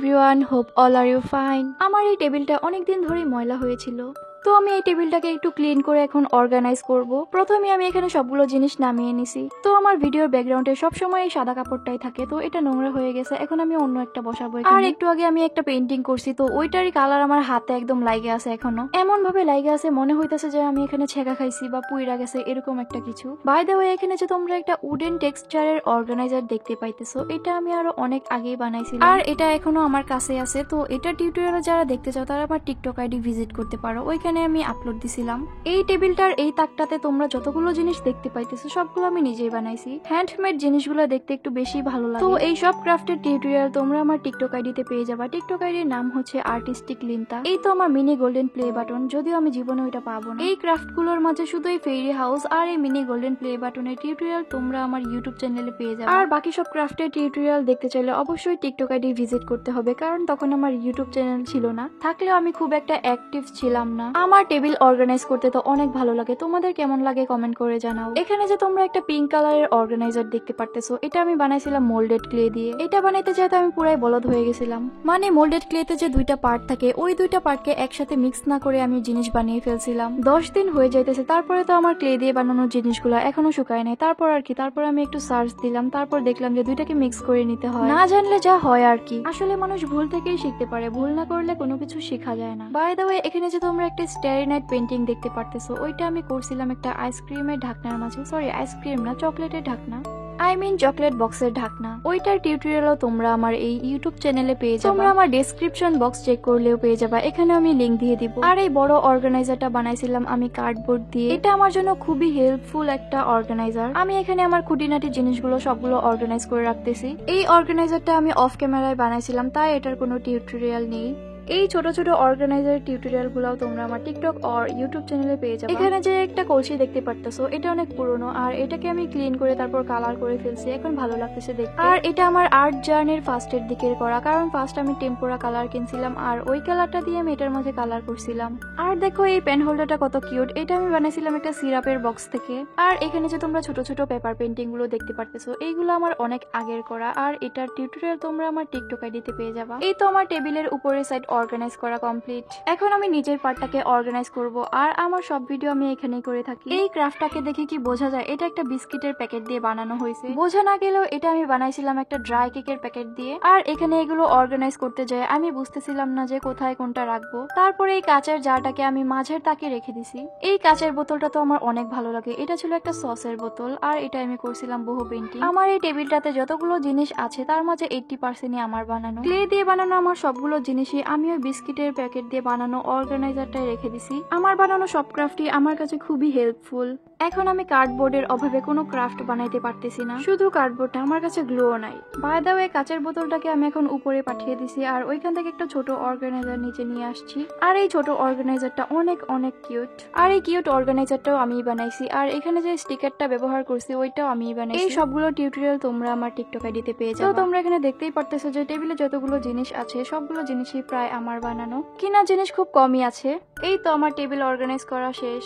Everyone, hope all are you fine. আমার এই টেবিলটা অনেকদিন ধরেই ময়লা হয়েছিল, তো আমি এই টেবিলটাকে একটু ক্লিন করে এখন অর্গানাইজ করব। প্রথমে আমি এখানে সবগুলো জিনিস নামিয়ে নিছি। তো আমার ভিডিওর ব্যাকগ্রাউন্ডে সবসময় এই সাদা কাপড়টাই থাকে, তো এটা নোংরা হয়ে গেছে, এখন আমি অন্য একটা বসাবো। আর একটু আগে আমি একটা পেন্টিং করছি, তো ওইটারই কালার আমার হাতে একদম লাইগে আছে, এখনো এমন ভাবে লাইগে আছে মনে হইতেছে যে আমি এখানে ছেঁকা খাইছি বা পুইরা গেছে, এরকম একটা কিছু। বাই দ্য ওয়ে, এখানে যে তোমরা একটা উডেন টেক্সচারের অর্গানাইজার দেখতে পাইতেছো, এটা আমি আরো অনেক আগেই বানাইছিলাম আর এটা এখনো আমার কাছে আছে। তো এটা টিউটোরিয়াল যারা দেখতে চাও তারা আমার টিকটক আইডি ভিজিট করতে পারো, ওইখানে আমি আপলোড দিছিলাম। এই টেবিলটার এই তাকটাতে তোমরা যতগুলো জিনিস দেখতে পাইতেছো সবগুলো আমি নিজেই বানাইছি। হ্যান্ডমেড জিনিসগুলো দেখতে একটু বেশি ভালো লাগে। তো এই সব ক্রাফটের টিউটোরিয়াল তোমরা আমার টিকটক আইডিতে পেয়ে যাবা। টিকটক আইডির নাম হচ্ছে আর্টিস্টিক লিন্তা। এই তো আমার মিনি গোল্ডেন প্লে বাটন, যদিও আমি জীবনে ওইটা পাবো না। এই ক্রাফট গুলোর মাঝে শুধু এই ফেরি হাউস আর এই মিনি গোল্ডেন প্লে বাটনের টিউটোরিয়াল তোমরা আমার ইউটিউব চ্যানেলে পেয়ে যাবে। আর বাকি সব ক্রাফটের টিউটোরিয়াল দেখতে চাইলে অবশ্যই টিকটক আইডি ভিজিট করতে হবে, কারণ তখন আমার ইউটিউব চ্যানেল ছিল না, থাকলেও আমি খুব একটা অ্যাক্টিভ ছিলাম না। আমার টেবিল অর্গানাইজ করতে তো অনেক ভালো লাগে, তোমাদের কেমন লাগে কমেন্ট করে জানাও। এখানে যে তোমরা একটা পিঙ্ক কালারের অর্গানাইজার দেখতে পারতেছো, এটা আমি বানাইছিলাম মোল্ডেড ক্লে দিয়ে। এটা বানাইতে যেহেতু আমি পুরাই বলদ হয়ে গেছিলাম, মানে মোল্ডেড ক্লেতে যে দুইটা পার্ট থাকে ওই দুইটা পার্টকে একসাথে মিক্স না করে আমি জিনিস বানিয়ে ফেলছিলাম। 10 দিন হয়ে যাইতেছে, তারপরে তো আমার ক্লে দিয়ে বানানো জিনিসগুলো এখনো শুকায় নাই। তারপর আর কি, তারপর আমি একটু সার্চ দিলাম, তারপর দেখলাম যে দুইটাকে মিক্স করে নিতে হয়। না জানলে যা হয় আর কি, আসলে মানুষ ভুল থেকেই শিখতে পারে, ভুল না করলে কোনো কিছু শেখা যায় না। বাই দ্য ওয়ে, এখানে যে তোমরা একটা স্টারি নাইট পেন্টিং দেখতে পারতেছো, ওইটা আমি করছিলাম একটা আইসক্রিমের ঢাকনার মাঝে। সরি, আইসক্রিম না, চকলেটের ঢাকনা, আই মিন চকলেট বক্সের ঢাকনা। ওইটার টিউটোরিয়ালও তোমরা আমার এই ইউটিউব চ্যানেলে পেয়ে যাবে। তোমরা আমার ডেসক্রিপশন বক্স চেক করলেও পেয়ে যাবা, এখানে আমি লিংক দিয়ে দিব। আর এই বড় অর্গানাইজারটা বানাইছিলাম আমি কার্ডবোর্ড দিয়ে। এটা আমার জন্য খুবই হেল্পফুল একটা অর্গানাইজার। আমি এখানে আমার খুঁটিনাটি জিনিসগুলো সবগুলো অর্গানাইজ করে রাখতেছি। এই অর্গানাইজারটা আমি অফ ক্যামেরায় বানাইছিলাম, তাই এটার কোনো টিউটোরিয়াল নেই। এই ছোট ছোট অর্গানাইজার টিউটোরিয়াল গুলাও তোমরা আমার টিকটক আর ইউটিউব চ্যানেলে পেয়ে যাবে। এখানে যে একটা কলসি দেখতে পারতেছো, এটা অনেক পুরনো, আর এটাকে আমি ক্লিন করে তারপর কালার করে ফেলছি, এখন ভালো লাগতেছে দেখতে। আর এটা আমার আর্ট জার্নির ফার্স্টের দিকের করা, কারণ ফার্স্ট আমি টেম্পোরা কালার কিনছিলাম আর ওই কালারটা দিয়ে আমি এটার মাঝে কালার করছিলাম। আর দেখো এই পেন হোল্ডারটা কত কিউট, এটা আমি বানাইছিলাম একটা সিরাপের বক্স থেকে। আর এখানে যে তোমরা ছোট ছোট পেপার পেন্টিং গুলো দেখতে পারতেছো, এইগুলো আমার অনেক আগের করা, আর এটার টিউটোরিয়াল তোমরা আমার টিকটক আইডিতে পেয়ে যাবা। এই তো আমার টেবিলের উপরের সাইড অর্গানাইজ করা কমপ্লিট। এখন আমি নিজের পার্টটাকে অর্গানাইজ করব, আর আমার সব ভিডিও আমি এখানেই করে থাকি। এই ক্রাফটটাকে দেখে কি বোঝা যায় এটা একটা বিস্কিটের প্যাকেট দিয়ে বানানো হয়েছে? বোঝা না গেলেও এটা আমি বানাইছিলাম একটা ড্রাই কেকের প্যাকেট দিয়ে। আর এখানে এগুলো অর্গানাইজ করতে যায় আমি বুঝতেছিলাম না যে কোথায় কোনটা রাখবো। তারপরে এই কাঁচের জারটাকে আমি মাঝের তাকে রেখে দিছি। এই কাঁচের বোতলটা তো আমার অনেক ভালো লাগে, এটা ছিল একটা সসের বোতল, আর এটা আমি করছিলাম বহু পেন্টিং। আমার এই টেবিলটাতে যতগুলো জিনিস আছে তার মাঝে 80%ই আমার বানানো। ক্লে দিয়ে বানানো আমার সবগুলো জিনিসই আমি ওই বিস্কিটের প্যাকেট দিয়ে বানানো অর্গানাইজারটাই রেখে দিছি। আমার বানানো সব ক্রাফটই আমার কাছে খুবই হেল্পফুল। এখন আমি কার্ডবোর্ডের অভাবে কোনো ক্রাফট বানাইতে পারতেছি না, শুধু কার্ডবোর্ডটা, আমার কাছে গ্লু নাই। বাই দ্য ওয়ে, কাঁচের বোতলটাকে আমি এখন উপরে পাঠিয়ে দিছি, আর ওইখান থেকে একটা ছোট অর্গানাইজার নিচে নিয়ে আসছি। আর এই ছোট অর্গানাইজারটা অনেক অনেক কিউট, আর এই কিউট অর্গানাইজারটাও আমিই বানাইছি। আর এখানে যে স্টিকারটা ব্যবহার করছি ওইটাও আমিই বানাইছি। এই সবগুলো টিউটোরিয়াল তোমরা আমার টিকটক আইডিতে পেয়ে যাবে। তো তোমরা এখানে দেখতেই পারতেছো যে টেবিলে যতগুলো জিনিস আছে সবগুলো জিনিসই প্রায় আমার বানানো, কিনা জিনিস খুব কমই আছে। এই তো আমার টেবিল অর্গানাইজ করা শেষ।